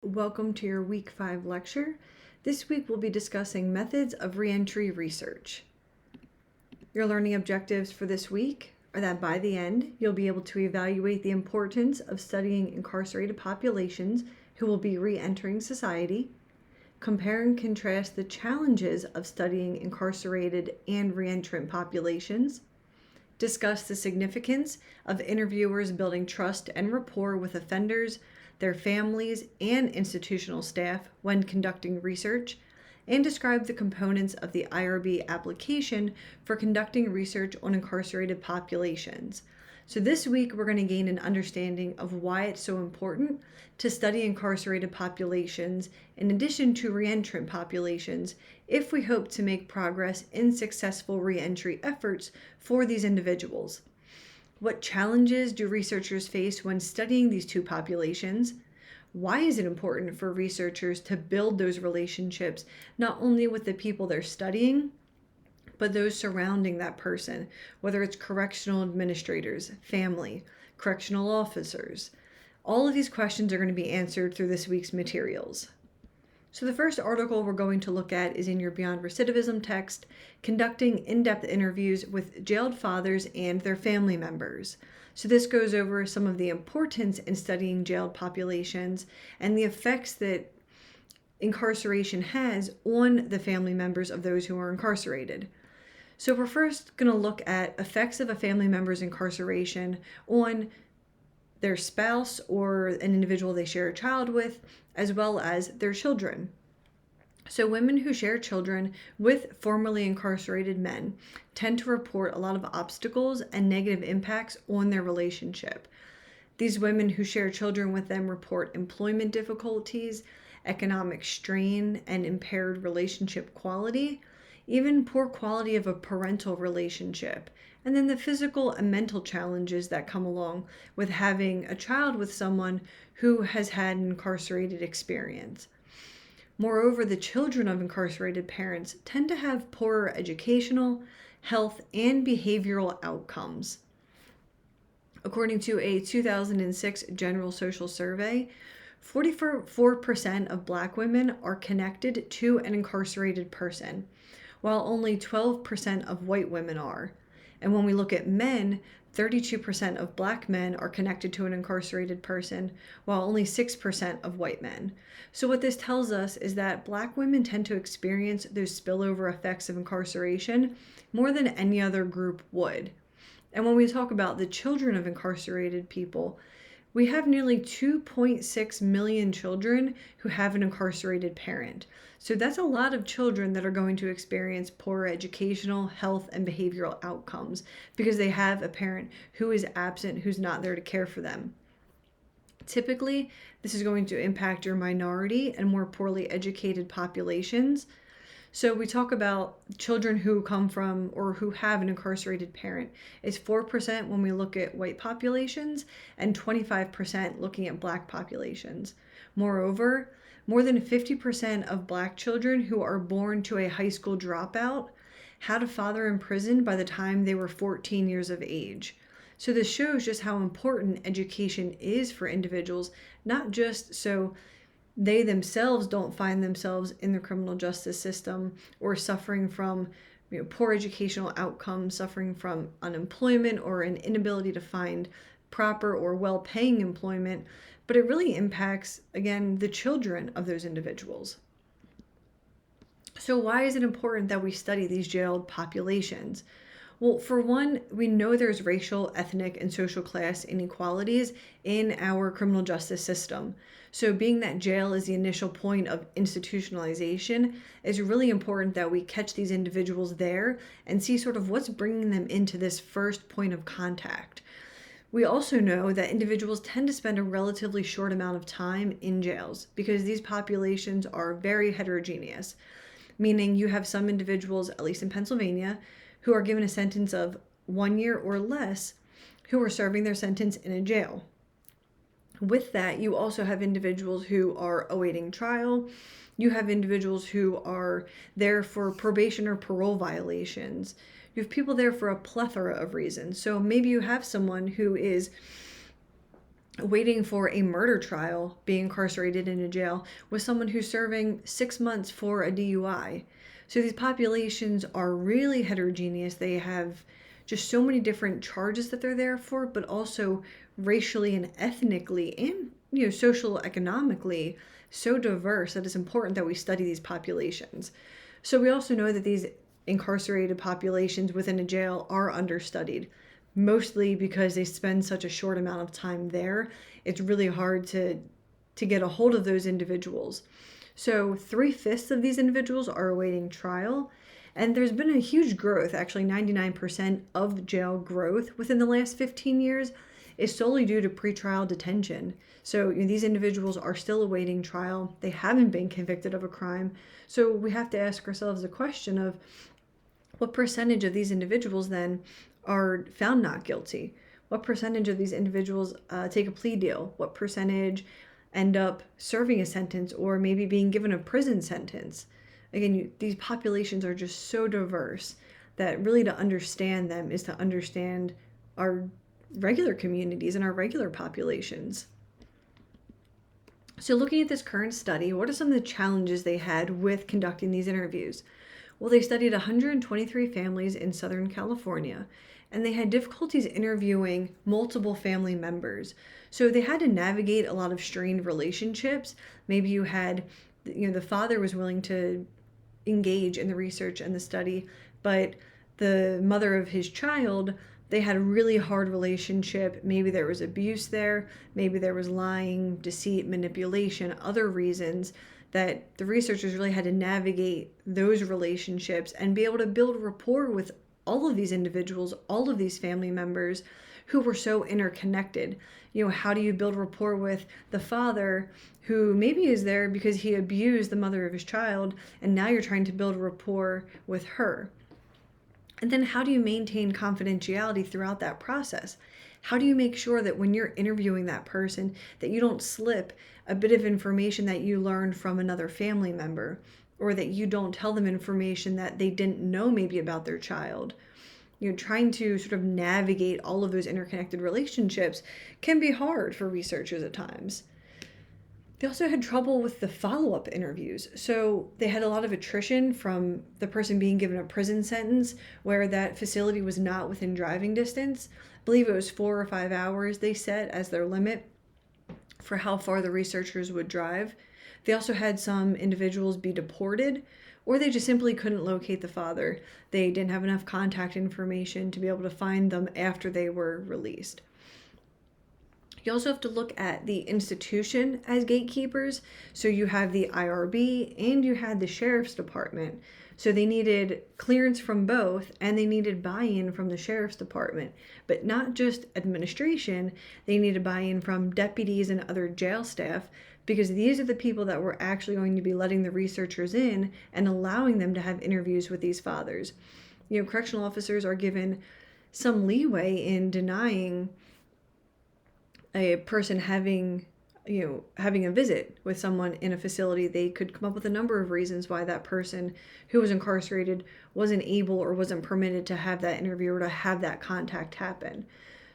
Welcome to your Week 5 lecture. This week we'll be discussing methods of reentry research. Your learning objectives for this week are that by the end, you'll be able to evaluate the importance of studying incarcerated populations who will be re-entering society, compare and contrast the challenges of studying incarcerated and reentrant populations, discuss the significance of interviewers building trust and rapport with offenders, their families, and institutional staff when conducting research, and describe the components of the IRB application for conducting research on incarcerated populations. So this week we're going to gain an understanding of why it's so important to study incarcerated populations in addition to reentrant populations if we hope to make progress in successful reentry efforts for these individuals. What challenges do researchers face when studying these two populations? Why is it important for researchers to build those relationships not only with the people they're studying, but those surrounding that person, whether it's correctional administrators, family, correctional officers? All of these questions are going to be answered through this week's materials. So the first article we're going to look at is in your Beyond Recidivism text, conducting in-depth interviews with jailed fathers and their family members. So this goes over some of the importance in studying jailed populations and the effects that incarceration has on the family members of those who are incarcerated. So we're first going to look at effects of a family member's incarceration on their spouse or an individual they share a child with, as well as their children. So women who share children with formerly incarcerated men tend to report a lot of obstacles and negative impacts on their relationship. These women who share children with them report employment difficulties, economic strain, and impaired relationship quality, even poor quality of a parental relationship, and then the physical and mental challenges that come along with having a child with someone who has had an incarcerated experience. Moreover, the children of incarcerated parents tend to have poorer educational, health, and behavioral outcomes. According to a 2006 General Social Survey, 44% of Black women are connected to an incarcerated person, while only 12% of white women are. And when we look at men, 32% of Black men are connected to an incarcerated person, while only 6% of white men. So what this tells us is that Black women tend to experience those spillover effects of incarceration more than any other group would. And when we talk about the children of incarcerated people, we have nearly 2.6 million children who have an incarcerated parent. So that's a lot of children that are going to experience poor educational, health, and behavioral outcomes because they have a parent who is absent, who's not there to care for them. Typically, this is going to impact your minority and more poorly educated populations. So we talk about children who come from or who have an incarcerated parent. It's 4% when we look at white populations and 25% looking at Black populations. Moreover, more than 50% of Black children who are born to a high school dropout had a father in prison by the time they were 14 years of age. So this shows just how important education is for individuals, not just so they themselves don't find themselves in the criminal justice system or suffering from poor educational outcomes, suffering from unemployment or an inability to find proper or well-paying employment, but it really impacts, again, the children of those individuals. So why is it important that we study these jailed populations? Well, for one, we know there's racial, ethnic, and social class inequalities in our criminal justice system. So being that jail is the initial point of institutionalization, it's really important that we catch these individuals there and see sort of what's bringing them into this first point of contact. We also know that individuals tend to spend a relatively short amount of time in jails because these populations are very heterogeneous, meaning you have some individuals, at least in Pennsylvania, who are given a sentence of 1 year or less who are serving their sentence in a jail. With that, you also have individuals who are awaiting trial. You have individuals who are there for probation or parole violations. You have people there for a plethora of reasons. So maybe you have someone who is waiting for a murder trial, being incarcerated in a jail, with someone who's serving 6 months for a DUI. So these populations are really heterogeneous. They have just so many different charges that they're there for, but also racially and ethnically and social economically so diverse that it's important that we study these populations. So we also know that these incarcerated populations within a jail are understudied, mostly because they spend such a short amount of time there. It's really hard to get a hold of those individuals. So 3/5 of these individuals are awaiting trial. And there's been a huge growth, actually 99% of jail growth within the last 15 years is solely due to pretrial detention. So these individuals are still awaiting trial. They haven't been convicted of a crime. So we have to ask ourselves the question of what percentage of these individuals then are found not guilty? What percentage of these individuals take a plea deal? What percentage end up serving a sentence or maybe being given a prison sentence? Again, these populations are just so diverse that really to understand them is to understand our regular communities and our regular populations. So looking at this current study, what are some of the challenges they had with conducting these interviews? Well, they studied 123 families in Southern California, and they had difficulties interviewing multiple family members. So they had to navigate a lot of strained relationships. Maybe you had, the father was willing to engage in the research and the study, but the mother of his child, they had a really hard relationship. Maybe there was abuse there. Maybe there was lying, deceit, manipulation, other reasons that the researchers really had to navigate those relationships and be able to build rapport with all of these individuals, all of these family members who were so interconnected. How do you build rapport with the father who maybe is there because he abused the mother of his child, and now you're trying to build rapport with her? And then how do you maintain confidentiality throughout that process? How do you make sure that when you're interviewing that person that you don't slip a bit of information that you learned from another family member, or that you don't tell them information that they didn't know maybe about their child? Trying to sort of navigate all of those interconnected relationships can be hard for researchers at times. They also had trouble with the follow-up interviews. So they had a lot of attrition from the person being given a prison sentence where that facility was not within driving distance. I believe it was 4 or 5 hours they set as their limit for how far the researchers would drive. They also had some individuals be deported, or they just simply couldn't locate the father. They didn't have enough contact information to be able to find them after they were released. You also have to look at the institution as gatekeepers. So you have the IRB and you had the sheriff's department. So they needed clearance from both, and they needed buy-in from the sheriff's department. But not just administration, they needed buy-in from deputies and other jail staff, because these are the people that were actually going to be letting the researchers in and allowing them to have interviews with these fathers. Correctional officers are given some leeway in denying a person having a visit with someone in a facility. They could come up with a number of reasons why that person who was incarcerated wasn't able or wasn't permitted to have that interview or to have that contact happen.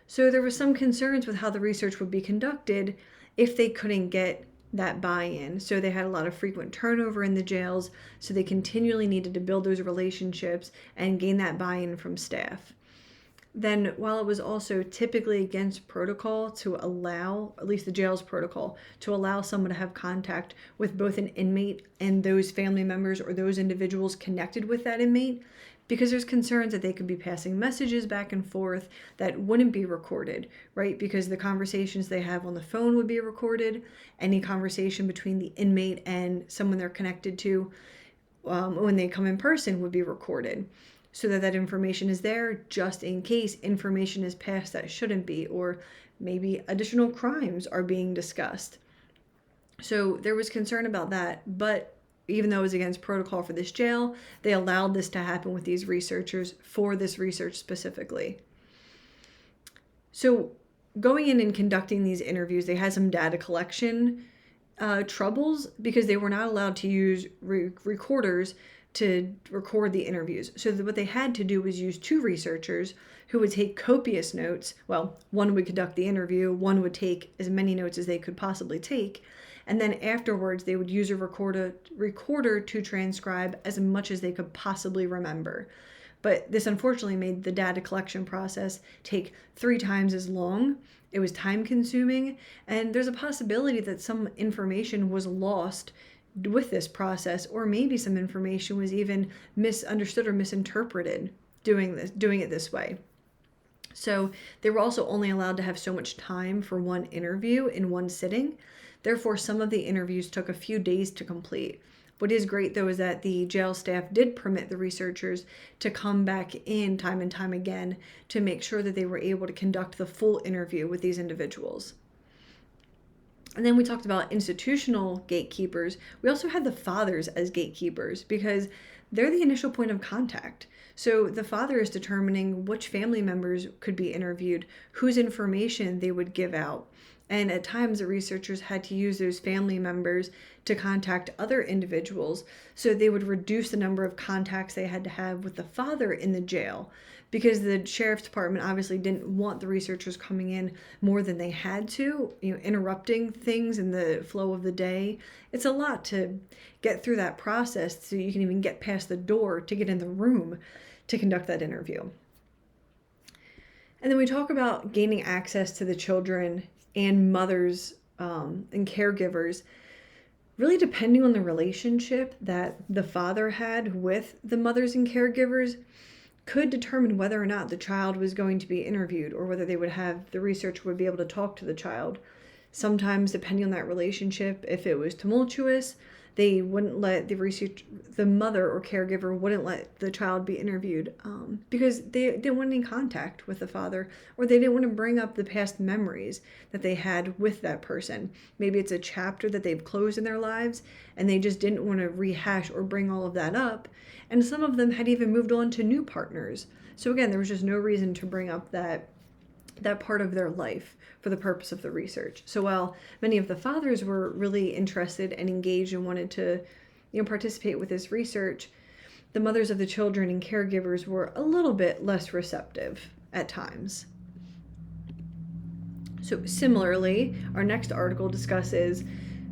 So there was some concerns with how the research would be conducted if they couldn't get that buy-in. So they had a lot of frequent turnover in the jails, so they continually needed to build those relationships and gain that buy-in from staff. Then, while it was also typically against protocol to allow, at least the jail's protocol, to allow someone to have contact with both an inmate and those family members or those individuals connected with that inmate, because there's concerns that they could be passing messages back and forth that wouldn't be recorded, right? Because the conversations they have on the phone would be recorded. Any conversation between the inmate and someone they're connected to when they come in person would be recorded, so that information is there just in case information is passed that shouldn't be, or maybe additional crimes are being discussed. So there was concern about that, but even though it was against protocol for this jail, they allowed this to happen with these researchers for this research specifically. So going in and conducting these interviews, they had some data collection troubles because they were not allowed to use recorders to record the interviews. So what they had to do was use 2 researchers who would take copious notes. Well, one would conduct the interview, one would take as many notes as they could possibly take. And then afterwards, they would use a recorder to transcribe as much as they could possibly remember. But this unfortunately made the data collection process take 3 times as long. It was time consuming, and there's a possibility that some information was lost with this process, or maybe some information was even misunderstood or misinterpreted doing it this way. So they were also only allowed to have so much time for one interview in one sitting. Therefore, some of the interviews took a few days to complete. What is great, though, is that the jail staff did permit the researchers to come back in time and time again to make sure that they were able to conduct the full interview with these individuals. And then we talked about institutional gatekeepers. We also had the fathers as gatekeepers because they're the initial point of contact. So the father is determining which family members could be interviewed, whose information they would give out. And at times, the researchers had to use those family members to contact other individuals, so they would reduce the number of contacts they had to have with the father in the jail, because the sheriff's department obviously didn't want the researchers coming in more than they had to, interrupting things in the flow of the day. It's a lot to get through that process so you can even get past the door to get in the room to conduct that interview. And then we talk about gaining access to the children and mothers and caregivers, really depending on the relationship that the father had with the mothers and caregivers, could determine whether or not the child was going to be interviewed or whether the researcher would be able to talk to the child. Sometimes, depending on that relationship, if it was tumultuous, they wouldn't let the mother or caregiver wouldn't let the child be interviewed because they didn't want any contact with the father, or they didn't want to bring up the past memories that they had with that person. Maybe it's a chapter that they've closed in their lives and they just didn't want to rehash or bring all of that up. And some of them had even moved on to new partners. So again, there was just no reason to bring up that part of their life for the purpose of the research. So while many of the fathers were really interested and engaged and wanted to, participate with this research, the mothers of the children and caregivers were a little bit less receptive at times. So similarly, our next article discusses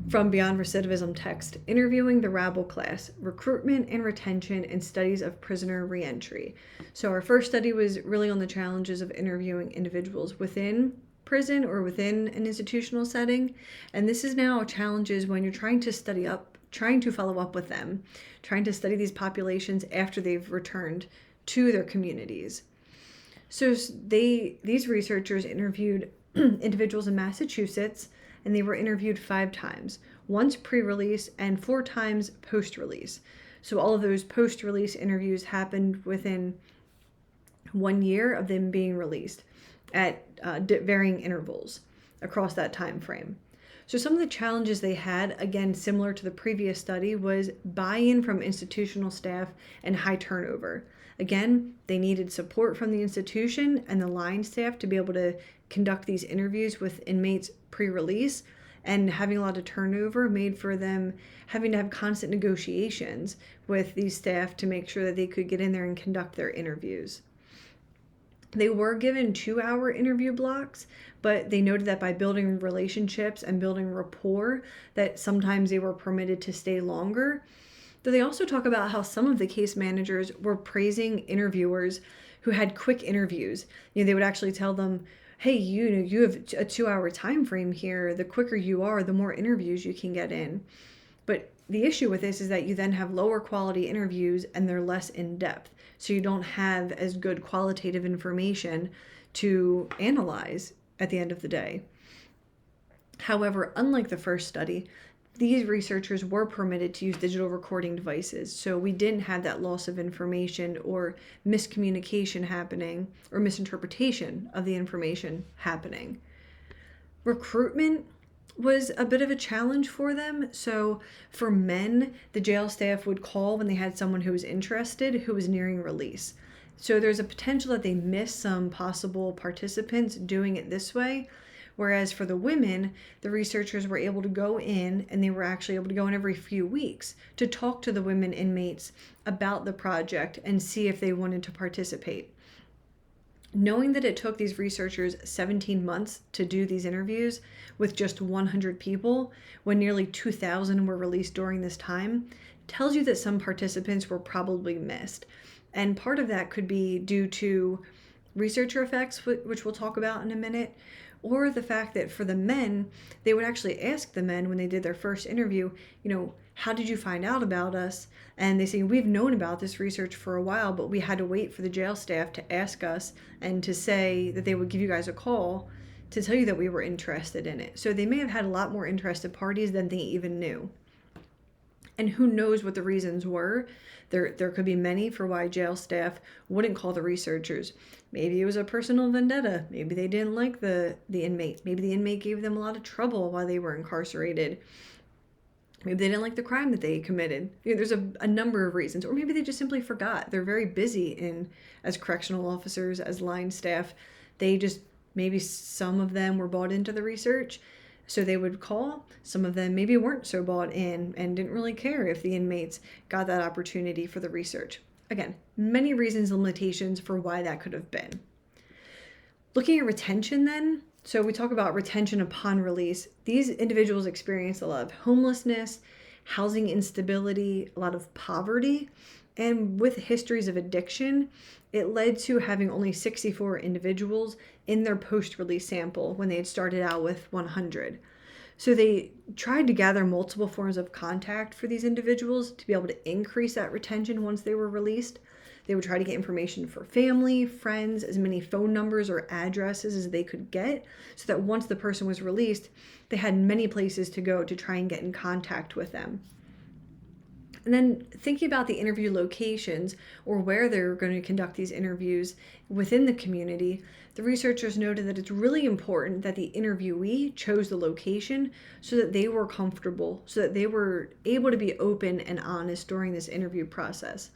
from Beyond Recidivism Text, Interviewing the Rabble Class, Recruitment and Retention and Studies of Prisoner Reentry. So our first study was really on the challenges of interviewing individuals within prison or within an institutional setting. And this is now challenges when you're trying to follow up with them, trying to study these populations after they've returned to their communities. So these researchers interviewed individuals in Massachusetts, and they were interviewed 5 times, once pre-release and 4 times post-release. So all of those post-release interviews happened within 1 year of them being released at varying intervals across that time frame. So some of the challenges they had, again, similar to the previous study, was buy-in from institutional staff and high turnover. Again, they needed support from the institution and the line staff to be able to conduct these interviews with inmates pre-release, and having a lot of turnover made for them having to have constant negotiations with these staff to make sure that they could get in there and conduct their interviews. They were given 2-hour interview blocks, but they noted that by building relationships and building rapport, that sometimes they were permitted to stay longer. Though they also talk about how some of the case managers were praising interviewers who had quick interviews. They would actually tell them, hey, you have a 2-hour time frame here. The quicker you are, the more interviews you can get in. But the issue with this is that you then have lower quality interviews and they're less in depth. So you don't have as good qualitative information to analyze at the end of the day. However, unlike the first study, these researchers were permitted to use digital recording devices. So we didn't have that loss of information or miscommunication happening or misinterpretation of the information happening. Recruitment was a bit of a challenge for them. So for men, the jail staff would call when they had someone who was interested, who was nearing release. So there's a potential that they miss some possible participants doing it this way. Whereas for the women, the researchers were able to go in, and they were actually able to go in every few weeks to talk to the women inmates about the project and see if they wanted to participate. Knowing that it took these researchers 17 months to do these interviews with just 100 people, when nearly 2,000 were released during this time, tells you that some participants were probably missed. And part of that could be due to researcher effects, which we'll talk about in a minute, or the fact that for the men, they would actually ask the men when they did their first interview, how did you find out about us? And they say, we've known about this research for a while, but we had to wait for the jail staff to ask us and to say that they would give you guys a call to tell you that we were interested in it. So they may have had a lot more interested parties than they even knew. And who knows what the reasons were. There could be many for why jail staff wouldn't call the researchers. Maybe it was a personal vendetta. Maybe they didn't like the inmate. Maybe the inmate gave them a lot of trouble while they were incarcerated. Maybe they didn't like the crime that they committed. There's a number of reasons. Or maybe they just simply forgot. They're very busy as correctional officers, as line staff. Maybe some of them were bought into the research, so they would call. Some of them maybe weren't so bought in and didn't really care if the inmates got that opportunity for the research. Again, many reasons and limitations for why that could have been. Looking at retention then, so we talk about retention upon release. These individuals experienced a lot of homelessness, housing instability, a lot of poverty, and with histories of addiction, it led to having only 64 individuals in their post-release sample when they had started out with 100. So they tried to gather multiple forms of contact for these individuals to be able to increase that retention once they were released. They would try to get information for family, friends, as many phone numbers or addresses as they could get, so that once the person was released, they had many places to go to try and get in contact with them. And then thinking about the interview locations or where they're going to conduct these interviews within the community, the researchers noted that it's really important that the interviewee chose the location so that they were comfortable, so that they were able to be open and honest during this interview process.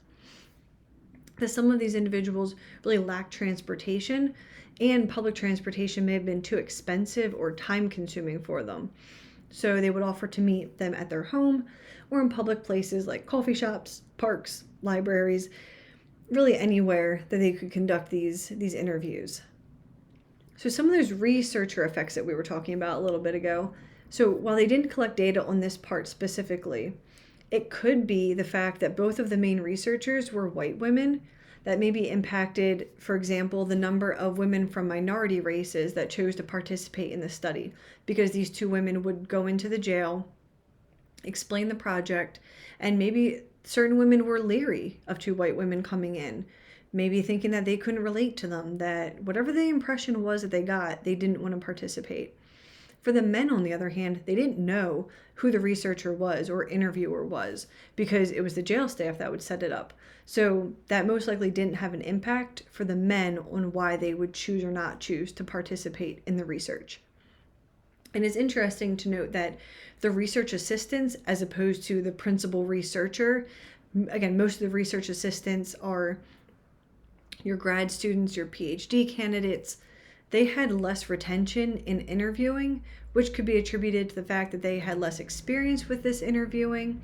That some of these individuals really lacked transportation, and public transportation may have been too expensive or time-consuming for them. So they would offer to meet them at their home or in public places like coffee shops, parks, libraries, really anywhere that they could conduct these interviews. So some of those researcher effects that we were talking about a little bit ago, so while they didn't collect data on this part specifically, it could be the fact that both of the main researchers were white women. That maybe impacted, for example, the number of women from minority races that chose to participate in the study, because these two women would go into the jail, explain the project, and maybe certain women were leery of two white women coming in, maybe thinking that they couldn't relate to them, that whatever the impression was that they got, they didn't want to participate. For the men, on the other hand, they didn't know who the researcher was or interviewer was, because it was the jail staff that would set it up. So that most likely didn't have an impact for the men on why they would choose or not choose to participate in the research. And it's interesting to note that the research assistants, as opposed to the principal researcher, again, most of the research assistants are your grad students, your PhD candidates. They had less retention in interviewing, which could be attributed to the fact that they had less experience with this interviewing.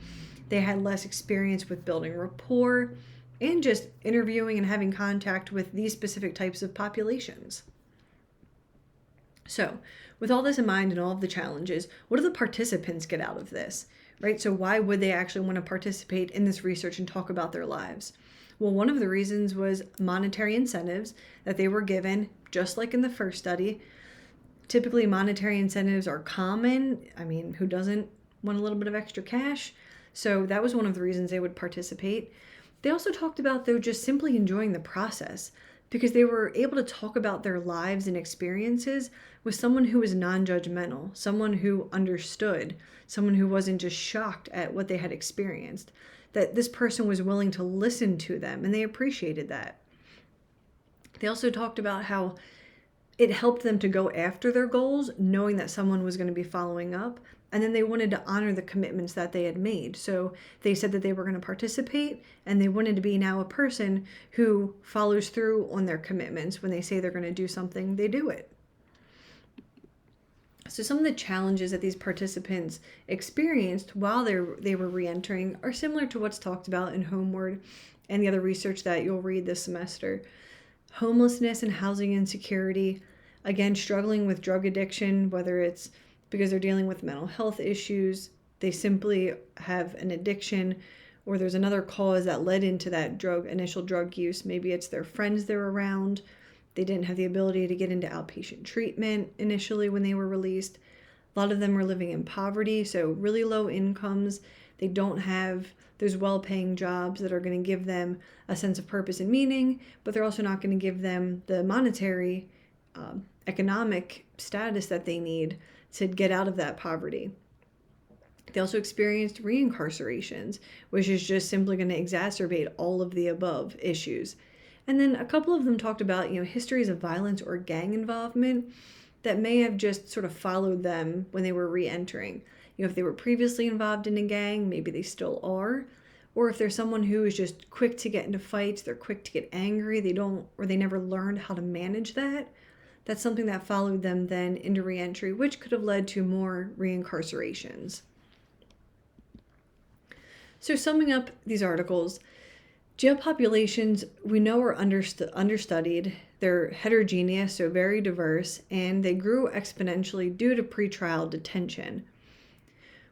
They had less experience with building rapport and just interviewing and having contact with these specific types of populations. So, with all this in mind and all of the challenges, what do the participants get out of this, right? So why would they actually want to participate in this research and talk about their lives? Well, one of the reasons was monetary incentives that they were given, just like in the first study. Typically, monetary incentives are common. I mean, who doesn't want a little bit of extra cash? So that was one of the reasons they would participate. They also talked about, though, just simply enjoying the process, because they were able to talk about their lives and experiences with someone who was non-judgmental, someone who understood, someone who wasn't just shocked at what they had experienced, that this person was willing to listen to them, and they appreciated that. They also talked about how it helped them to go after their goals, knowing that someone was going to be following up, and then they wanted to honor the commitments that they had made. So they said that they were going to participate, and they wanted to be now a person who follows through on their commitments. When they say they're going to do something, they do it. So some of the challenges that these participants experienced while they were reentering are similar to what's talked about in Homeward and the other research that you'll read this semester. Homelessness and housing insecurity, again, struggling with drug addiction, whether it's because they're dealing with mental health issues, they simply have an addiction, or there's another cause that led into that initial drug use. Maybe it's their friends they're around. They didn't have the ability to get into outpatient treatment initially when they were released. A lot of them were living in poverty, so really low incomes. They don't have those well-paying jobs that are going to give them a sense of purpose and meaning, but they're also not going to give them the monetary, economic status that they need to get out of that poverty. They also experienced reincarcerations, which is just simply going to exacerbate all of the above issues. And then a couple of them talked about, histories of violence or gang involvement that may have just sort of followed them when they were re-entering. If they were previously involved in a gang, maybe they still are. Or if there's someone who is just quick to get into fights, they're quick to get angry, they never learned how to manage that. That's something that followed them then into re-entry, which could have led to more reincarcerations. So summing up these articles, jail populations we know are understudied. They're heterogeneous, so very diverse, and they grew exponentially due to pretrial detention.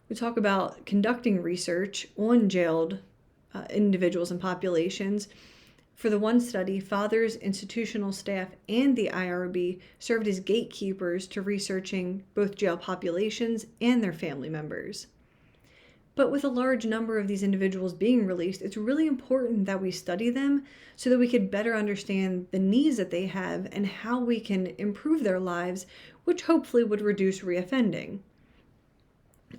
We talk about conducting research on jailed individuals and populations. For the one study, fathers, institutional staff, and the IRB served as gatekeepers to researching both jail populations and their family members. But with a large number of these individuals being released, it's really important that we study them so that we could better understand the needs that they have and how we can improve their lives, which hopefully would reduce reoffending.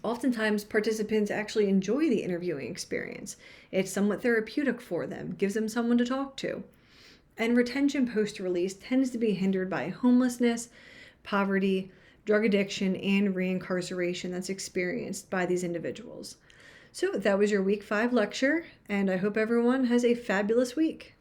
Oftentimes, participants actually enjoy the interviewing experience. It's somewhat therapeutic for them, gives them someone to talk to. And retention post-release tends to be hindered by homelessness, poverty, drug addiction, and reincarceration that's experienced by these individuals. So that was your Week 5 lecture, and I hope everyone has a fabulous week.